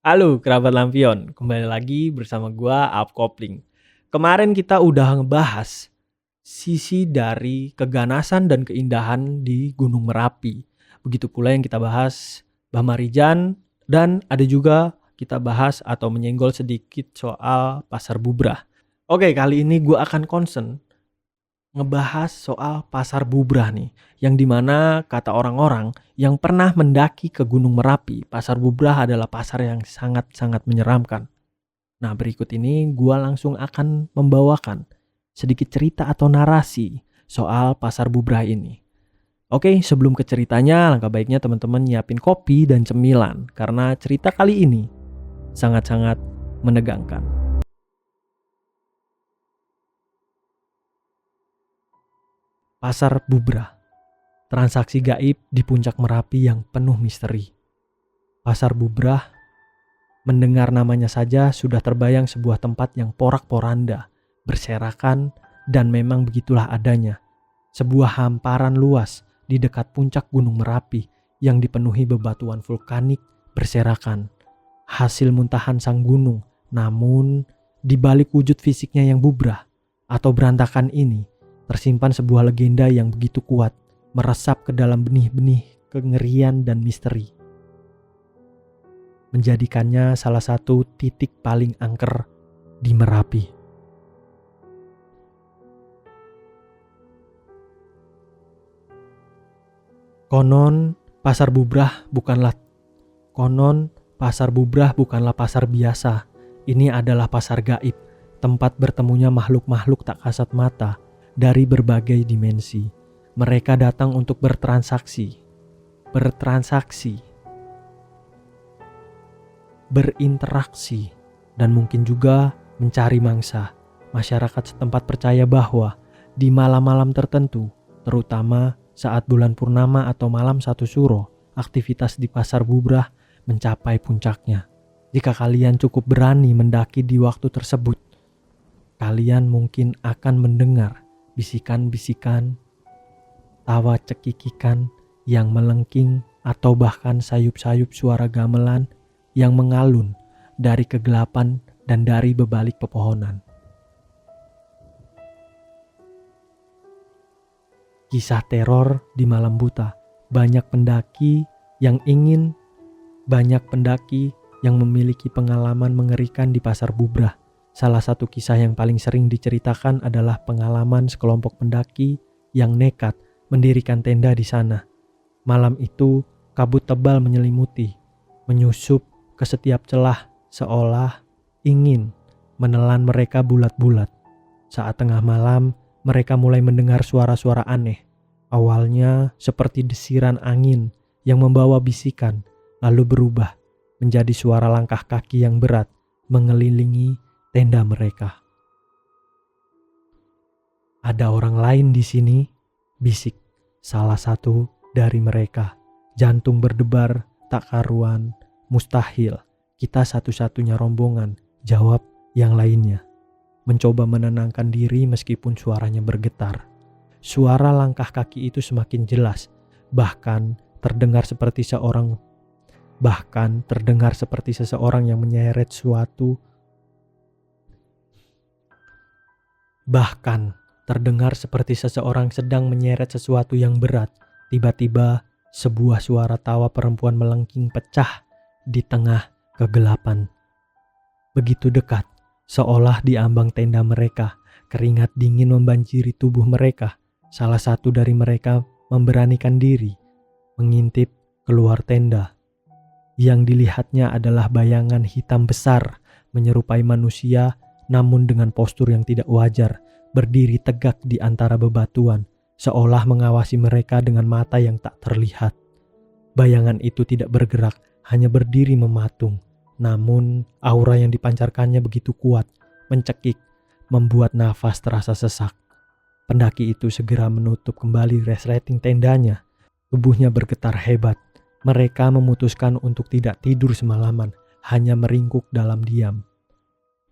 Halo kerabat lampion, kembali lagi bersama gua Alp Kopling. Kemarin kita udah ngebahas sisi dari keganasan dan keindahan di Gunung Merapi. Begitu pula yang kita bahas Bamarijan dan ada juga kita bahas atau menyenggol sedikit soal Pasar Bubrah. Oke, kali ini gua akan concern ngebahas soal Pasar Bubrah nih, yang dimana kata orang-orang yang pernah mendaki ke Gunung Merapi, Pasar Bubrah adalah pasar yang sangat-sangat menyeramkan. Nah, berikut ini gua langsung akan membawakan sedikit cerita atau narasi soal Pasar Bubrah ini. Oke, sebelum ke ceritanya, langkah baiknya teman-teman nyiapin kopi dan cemilan karena cerita kali ini sangat-sangat menegangkan. Pasar Bubrah, transaksi gaib di puncak Merapi yang penuh misteri. Pasar Bubrah, mendengar namanya saja sudah terbayang sebuah tempat yang porak-poranda, berserakan, dan memang begitulah adanya. Sebuah hamparan luas di dekat puncak Gunung Merapi yang dipenuhi bebatuan vulkanik berserakan. Hasil muntahan sang gunung, namun di balik wujud fisiknya yang bubrah atau berantakan ini, tersimpan sebuah legenda yang begitu kuat, meresap ke dalam benih-benih kengerian dan misteri, menjadikannya salah satu titik paling angker di Merapi. Konon pasar bubrah bukanlah pasar biasa. Ini adalah pasar gaib, tempat bertemunya makhluk-makhluk tak kasat mata dari berbagai dimensi. Mereka datang untuk bertransaksi, berinteraksi, dan mungkin juga mencari mangsa. Masyarakat setempat percaya bahwa di malam-malam tertentu, terutama saat bulan purnama atau malam satu suro, aktivitas di Pasar Bubrah mencapai puncaknya. Jika kalian cukup berani mendaki di waktu tersebut, kalian mungkin akan mendengar bisikan-bisikan, tawa cekikikan yang melengking, atau bahkan sayup-sayup suara gamelan yang mengalun dari kegelapan dan dari bebalik pepohonan. Kisah teror di malam buta. Banyak pendaki yang memiliki pengalaman mengerikan di Pasar Bubrah. Salah satu kisah yang paling sering diceritakan adalah pengalaman sekelompok pendaki yang nekat mendirikan tenda di sana. Malam itu, kabut tebal menyelimuti, menyusup ke setiap celah seolah ingin menelan mereka bulat-bulat. Saat tengah malam, mereka mulai mendengar suara-suara aneh. Awalnya seperti desiran angin yang membawa bisikan, lalu berubah menjadi suara langkah kaki yang berat mengelilingi tenda mereka. "Ada orang lain di sini," bisik salah satu dari mereka. Jantung berdebar tak karuan. "Mustahil, kita satu-satunya rombongan," jawab yang lainnya, mencoba menenangkan diri meskipun suaranya bergetar. Suara langkah kaki itu semakin jelas, bahkan terdengar seperti seseorang yang menyeret sesuatu. Bahkan terdengar seperti seseorang sedang menyeret sesuatu yang berat. Tiba-tiba sebuah suara tawa perempuan melengking pecah di tengah kegelapan. Begitu dekat, seolah di ambang tenda mereka, keringat dingin membanjiri tubuh mereka. Salah satu dari mereka memberanikan diri mengintip keluar tenda. Yang dilihatnya adalah bayangan hitam besar menyerupai manusia, namun dengan postur yang tidak wajar, berdiri tegak di antara bebatuan, seolah mengawasi mereka dengan mata yang tak terlihat. Bayangan itu tidak bergerak, hanya berdiri mematung. Namun aura yang dipancarkannya begitu kuat, mencekik, membuat nafas terasa sesak. Pendaki itu segera menutup kembali resleting tendanya. Tubuhnya bergetar hebat. Mereka memutuskan untuk tidak tidur semalaman, hanya meringkuk dalam diam,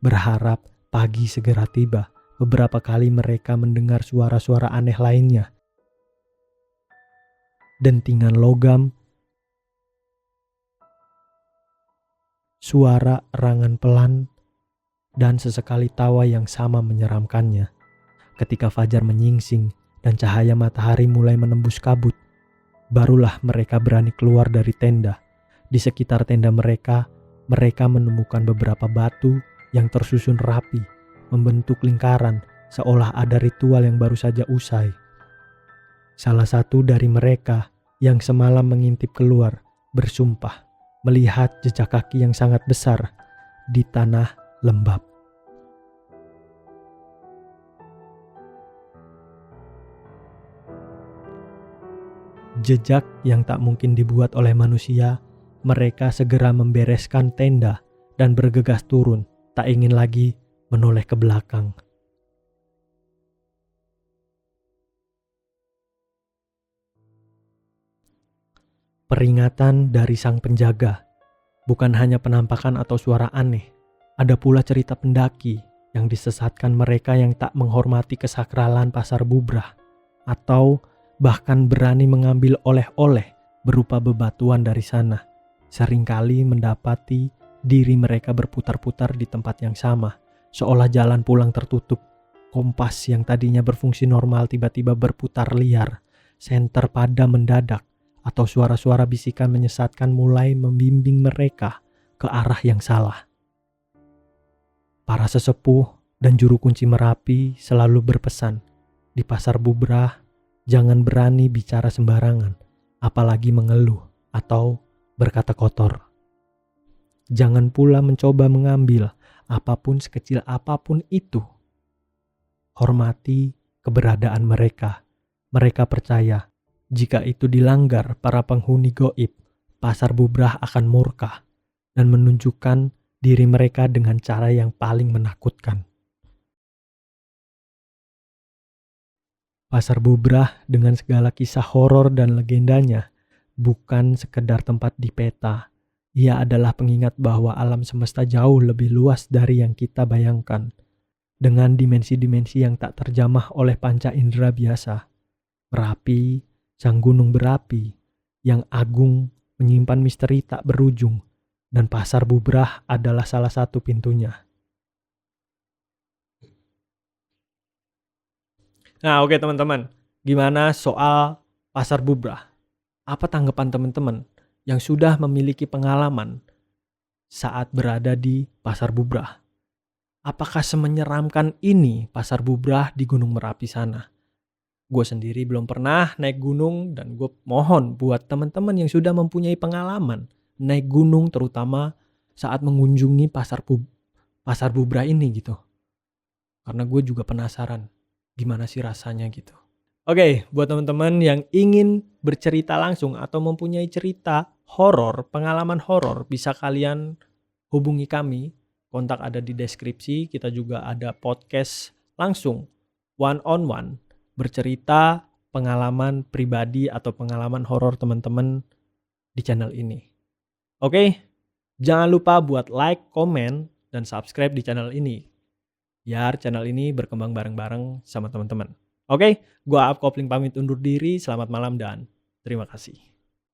berharap pagi segera tiba. Beberapa kali mereka mendengar suara-suara aneh lainnya. Dentingan logam, suara erangan pelan, dan sesekali tawa yang sama menyeramkannya. Ketika fajar menyingsing dan cahaya matahari mulai menembus kabut, barulah mereka berani keluar dari tenda. Di sekitar tenda mereka menemukan beberapa batu yang tersusun rapi, membentuk lingkaran seolah ada ritual yang baru saja usai. Salah satu dari mereka yang semalam mengintip keluar bersumpah melihat jejak kaki yang sangat besar di tanah lembab. Jejak yang tak mungkin dibuat oleh manusia. Mereka segera membereskan tenda dan bergegas turun, tak ingin lagi menoleh ke belakang. Peringatan dari sang penjaga. Bukan hanya penampakan atau suara aneh, ada pula cerita pendaki yang disesatkan mereka yang tak menghormati kesakralan pasar bubrah, atau bahkan berani mengambil oleh-oleh berupa bebatuan dari sana. Seringkali mendapati diri mereka berputar-putar di tempat yang sama, seolah jalan pulang tertutup. Kompas yang tadinya berfungsi normal tiba-tiba berputar liar, senter pada mendadak, atau suara-suara bisikan menyesatkan mulai membimbing mereka ke arah yang salah. Para sesepuh dan juru kunci Merapi selalu berpesan, di pasar bubrah jangan berani bicara sembarangan, apalagi mengeluh atau berkata kotor. Jangan pula mencoba mengambil apapun sekecil apapun itu. Hormati keberadaan mereka. Mereka percaya jika itu dilanggar para penghuni goib, pasar bubrah akan murka dan menunjukkan diri mereka dengan cara yang paling menakutkan. Pasar bubrah dengan segala kisah horor dan legendanya bukan sekedar tempat di peta. Ia adalah pengingat bahwa alam semesta jauh lebih luas dari yang kita bayangkan. Dengan dimensi-dimensi yang tak terjamah oleh panca indera biasa. Merapi, sang gunung berapi, yang agung menyimpan misteri tak berujung. Dan pasar bubrah adalah salah satu pintunya. Nah oke teman-teman, gimana soal pasar bubrah? Apa tanggapan teman-teman yang sudah memiliki pengalaman saat berada di pasar bubrah? Apakah semenyeramkan ini pasar bubrah di Gunung Merapi sana? Gue sendiri belum pernah naik gunung dan gue mohon buat teman-teman yang sudah mempunyai pengalaman naik gunung terutama saat mengunjungi pasar bubrah ini gitu. Karena gue juga penasaran gimana sih rasanya gitu. Oke, buat teman-teman yang ingin bercerita langsung atau mempunyai cerita horor, pengalaman horor, bisa kalian hubungi kami. Kontak ada di deskripsi. Kita juga ada podcast langsung, one on one, bercerita pengalaman pribadi atau pengalaman horor teman-teman di channel ini. Oke, jangan lupa buat like, komen, dan subscribe di channel ini. Biar channel ini berkembang bareng-bareng sama teman-teman. Oke, gua Aap Kopling pamit undur diri. Selamat malam dan terima kasih.